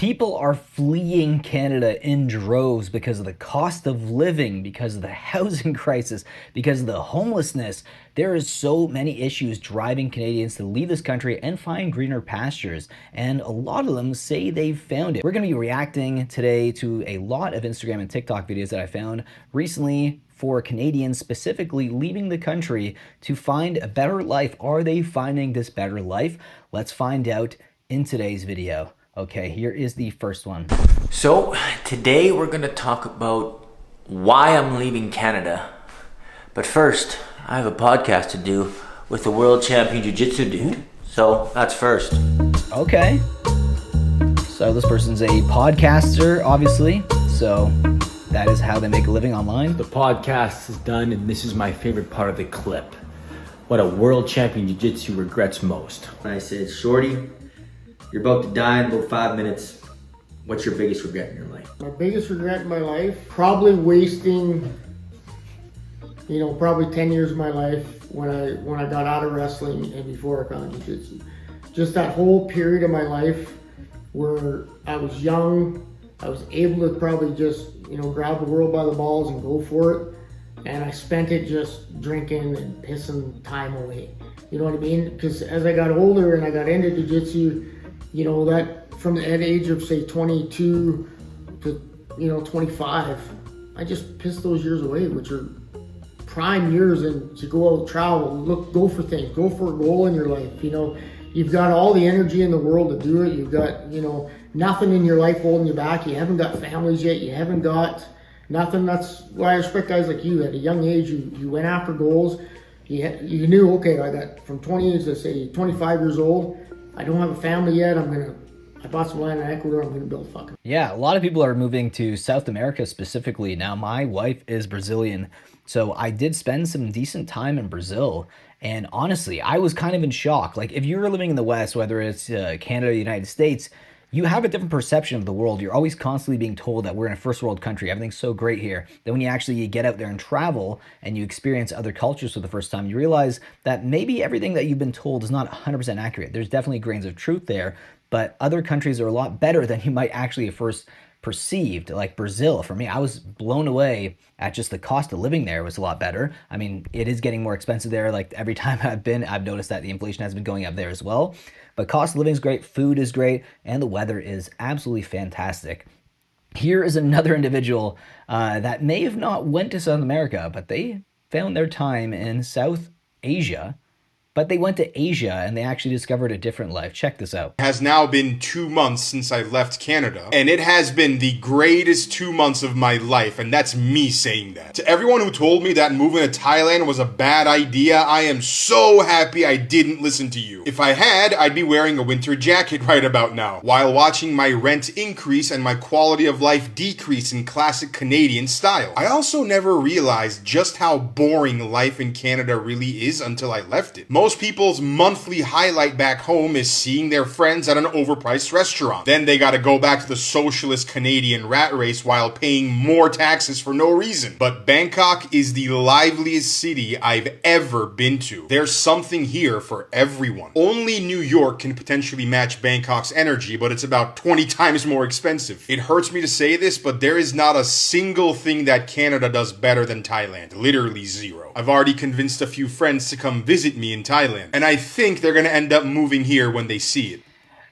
People are fleeing Canada in droves because of the cost of living, because of the housing crisis, because of the homelessness. There is so many issues driving Canadians to leave this country and find greener pastures, and a lot of them say they've found it. We're going to be reacting today to a lot of Instagram and TikTok videos that I found recently for Canadians specifically leaving the country to find a better life. Are they finding this better life? Let's find out in today's video. Okay, here is the first one. So today we're going to talk about why I'm leaving Canada. But first, I have a podcast to do with the world champion Jiu-jitsu dude. So that's first. Okay. So this person's a podcaster, obviously. So that is how they make a living online. The podcast is done, and this is my favorite part of the clip. What a world champion Jiu-jitsu regrets most. When I said, Shorty, you're about to die in about 5 minutes. What's your biggest regret in your life? My biggest regret in my life, probably wasting, probably 10 years of my life when I got out of wrestling and before I found jiu-jitsu. Just that whole period of my life where I was young, I was able to probably just, grab the world by the balls and go for it. And I spent it just drinking and pissing time away. You know what I mean? Because as I got older and I got into jiu-jitsu, that from the age of say 22 to 25, I just pissed those years away, which are prime years and to go out, travel, go for things, go for a goal in your life. You've got all the energy in the world to do it. You've got, nothing in your life holding you back. You haven't got families yet. You haven't got nothing. That's why I respect guys like you. At a young age, you went after goals. You knew, okay, I got from 20 to say 25 years old. I don't have a family yet. I bought some land in Ecuador. I'm gonna build fucking. Yeah, a lot of people are moving to South America specifically. Now, my wife is Brazilian, so I did spend some decent time in Brazil. And honestly, I was kind of in shock. Like, if you're living in the West, whether it's Canada, United States, you have a different perception of the world. You're always constantly being told that we're in a first world country. Everything's so great here. Then when you get out there and travel and you experience other cultures for the first time, you realize that maybe everything that you've been told is not 100% accurate. There's definitely grains of truth there, but other countries are a lot better than you might actually at first perceived. Like Brazil, for me, I was blown away at just the cost of living there was a lot better. I mean, it is getting more expensive there. Like every time I've been, I've noticed that the inflation has been going up there as well. But cost of living is great, food is great, and the weather is absolutely fantastic. Here is another individual that may have not went to South America, but they found their time in South Asia. But they went to Asia and they actually discovered a different life. Check this out. It has now been 2 months since I left Canada, and it has been the greatest 2 months of my life, and that's me saying that. To everyone who told me that moving to Thailand was a bad idea, I am so happy I didn't listen to you. If I had, I'd be wearing a winter jacket right about now, while watching my rent increase and my quality of life decrease in classic Canadian style. I also never realized just how boring life in Canada really is until I left it. Most people's monthly highlight back home is seeing their friends at an overpriced restaurant. Then they gotta go back to the socialist Canadian rat race while paying more taxes for no reason. But Bangkok is the liveliest city I've ever been to. There's something here for everyone. Only New York can potentially match Bangkok's energy, but it's about 20 times more expensive. It hurts me to say this, but there is not a single thing that Canada does better than Thailand. Literally zero. I've already convinced a few friends to come visit me in Thailand, and I think they're gonna end up moving here when they see it.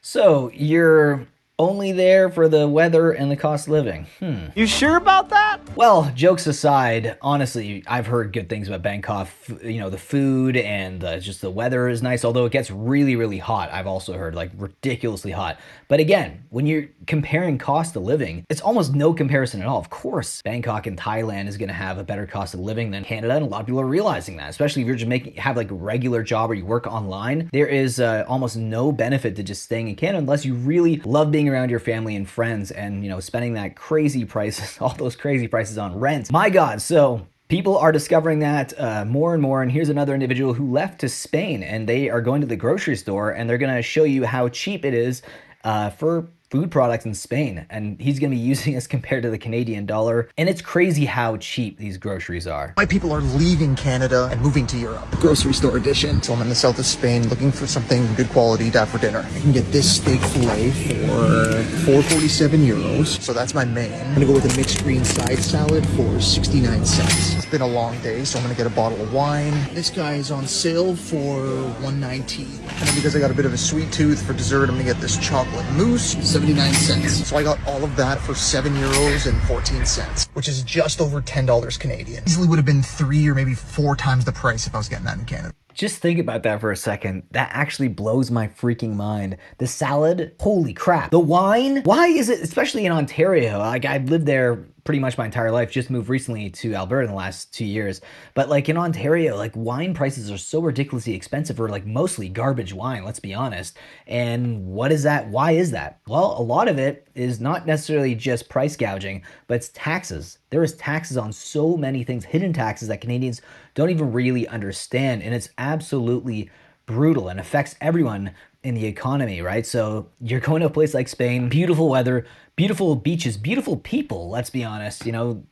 So you're only there for the weather and the cost of living. You sure about that? Well, jokes aside, honestly, I've heard good things about Bangkok. The food and just the weather is nice, although it gets really, really hot. I've also heard, like, ridiculously hot. But again, when you're comparing cost of living, it's almost no comparison at all. Of course, Bangkok and Thailand is going to have a better cost of living than Canada, and a lot of people are realizing that, especially if you're just have like a regular job or you work online. There is almost no benefit to just staying in Canada unless you really love being around your family and friends and, spending that crazy prices, all those crazy prices on rent. My God, so people are discovering that more and more. And here's another individual who left to Spain, and they are going to the grocery store and they're going to show you how cheap it is for food products in Spain, and he's going to be using this compared to the Canadian dollar. And it's crazy how cheap these groceries are. My people are leaving Canada and moving to Europe. Grocery store edition. So I'm in the south of Spain looking for something good quality to have for dinner. I can get this steak filet for 4.47 euros. So that's my main. I'm gonna go with a mixed green side salad for 69 cents. It's been a long day, so I'm gonna get a bottle of wine. This guy is on sale for 1.19. And because I got a bit of a sweet tooth for dessert, I'm gonna get this chocolate mousse, 79 cents. So I got all of that for 7 euros and 14 cents, which is just over $10 Canadian. Easily would have been 3 or maybe 4 times the price if I was getting that in Canada. Just think about that for a second. That actually blows my freaking mind. The salad, holy crap. The wine, why is it, especially in Ontario, like I've lived there pretty much my entire life, just moved recently to Alberta in the last 2 years. But like in Ontario, like wine prices are so ridiculously expensive for like mostly garbage wine, let's be honest. And what is that? Why is that? Well, a lot of it is not necessarily just price gouging, but it's taxes. There is taxes on so many things, hidden taxes that Canadians don't even really understand. And it's absolutely brutal and affects everyone in the economy, right? So you're going to a place like Spain, beautiful weather, beautiful beaches, beautiful people, let's be honest. You know,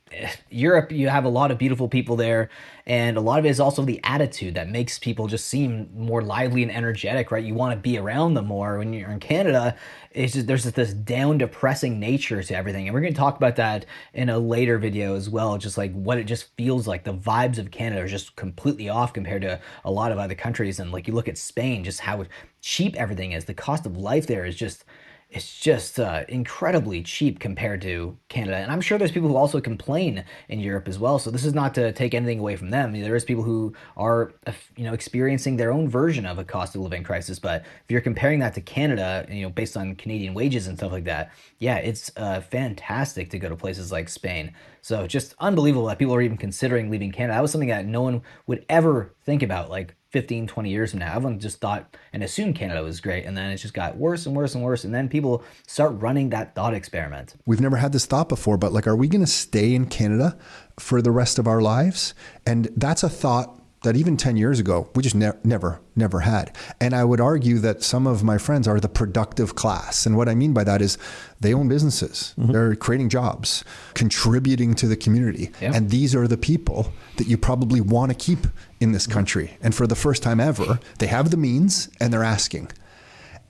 Europe, you have a lot of beautiful people there, and a lot of it is also the attitude that makes people just seem more lively and energetic, right? You want to be around them more. When you're in Canada, it's just, there's just this down, depressing nature to everything, and we're going to talk about that in a later video as well, just like what it just feels like. The vibes of Canada are just completely off compared to a lot of other countries, and like you look at Spain, just how cheap everything is. The cost of life there is just, it's just incredibly cheap compared to Canada. And I'm sure there's people who also complain in Europe as well. So this is not to take anything away from them. There is people who are, experiencing their own version of a cost of living crisis. But if you're comparing that to Canada, based on Canadian wages and stuff like that, yeah, it's fantastic to go to places like Spain. So just unbelievable that people are even considering leaving Canada. That was something that no one would ever think about, like 15, 20 years from now. Everyone just thought and assumed Canada was great, and then it just got worse and worse and worse, and then people start running that thought experiment. We've never had this thought before, but like, are we going to stay in Canada for the rest of our lives? And that's a thought that even 10 years ago, we just never had. And I would argue that some of my friends are the productive class. And what I mean by that is they own businesses. Mm-hmm. They're creating jobs, contributing to the community. Yeah. And these are the people that you probably want to keep in this country. And for the first time ever, they have the means and they're asking.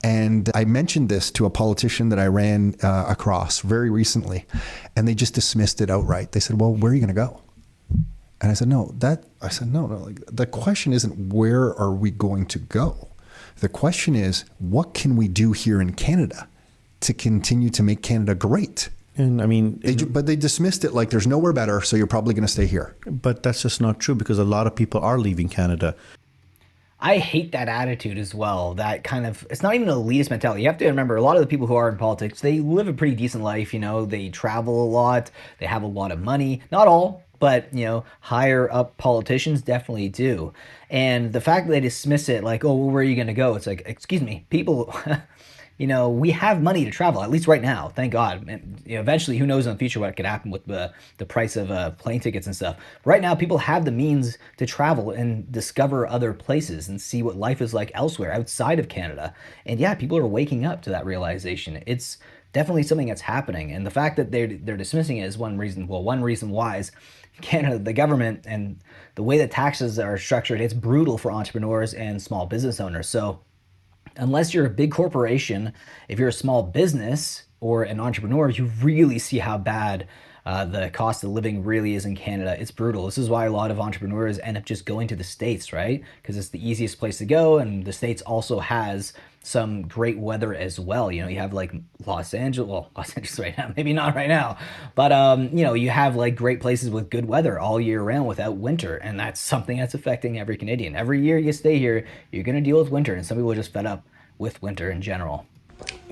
And I mentioned this to a politician that I ran across very recently, and they just dismissed it outright. They said, well, where are you going to go? And I said, no, like, the question isn't where are we going to go? The question is, what can we do here in Canada to continue to make Canada great? And I mean, but they dismissed it like there's nowhere better, so you're probably going to stay here. But that's just not true, because a lot of people are leaving Canada. I hate that attitude as well. That kind of, it's not even an elitist mentality. You have to remember, a lot of the people who are in politics, they live a pretty decent life. They travel a lot. They have a lot of money. Not all, but higher up politicians definitely do. And the fact that they dismiss it like, oh, well, where are you going to go? It's like, excuse me, people, we have money to travel, at least right now, thank God. And, eventually, who knows in the future what could happen with the price of plane tickets and stuff. Right now, people have the means to travel and discover other places and see what life is like elsewhere outside of Canada. And yeah, people are waking up to that realization. It's definitely something that's happening. And the fact that they're dismissing it is one reason. Well, one reason why is Canada, the government, and the way that taxes are structured, it's brutal for entrepreneurs and small business owners. So unless you're a big corporation, if you're a small business or an entrepreneur, you really see how bad the cost of living really is in Canada. It's brutal. This is why a lot of entrepreneurs end up just going to the States, right? Because it's the easiest place to go, and the States also has some great weather as well. You have like Los Angeles right now, maybe not right now, but you have like great places with good weather all year round without winter, and that's something that's affecting every Canadian. Every year you stay here, you're going to deal with winter, and some people are just fed up with winter in general.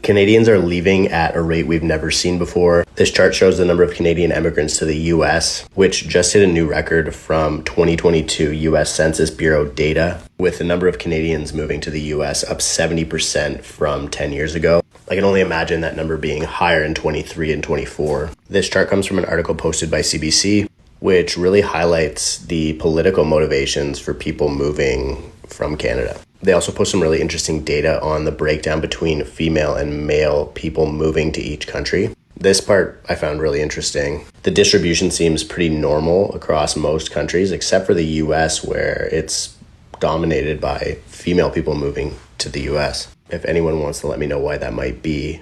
Canadians are leaving at a rate we've never seen before. This chart shows the number of Canadian immigrants to the U.S., which just hit a new record from 2022 U.S. Census Bureau data, with the number of Canadians moving to the U.S. up 70% from 10 years ago. I can only imagine that number being higher in 23 and 24. This chart comes from an article posted by CBC, which really highlights the political motivations for people moving from Canada. They also post some really interesting data on the breakdown between female and male people moving to each country. This part I found really interesting. The distribution seems pretty normal across most countries, except for the US, where it's dominated by female people moving to the US. If anyone wants to let me know why that might be,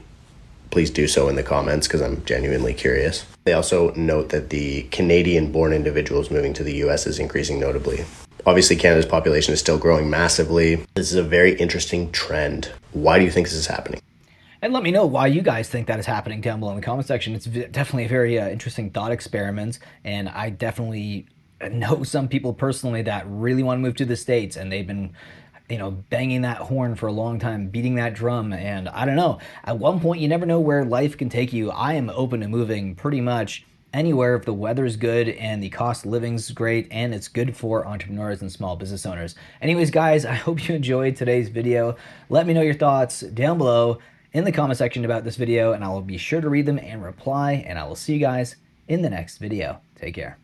please do so in the comments, because I'm genuinely curious. They also note that the Canadian-born individuals moving to the US is increasing notably. Obviously, Canada's population is still growing massively. This is a very interesting trend. Why do you think this is happening? And let me know why you guys think that is happening down below in the comment section. It's definitely a very interesting thought experiment, and I definitely know some people personally that really want to move to the States, and they've been, you know, banging that horn for a long time, beating that drum, and I don't know. At one point, you never know where life can take you. I am open to moving pretty much anywhere if the weather's good and the cost of living's great and it's good for entrepreneurs and small business owners. Anyways, guys, I hope you enjoyed today's video. Let me know your thoughts down below in the comment section about this video, and I will be sure to read them and reply, and I will see you guys in the next video. Take care.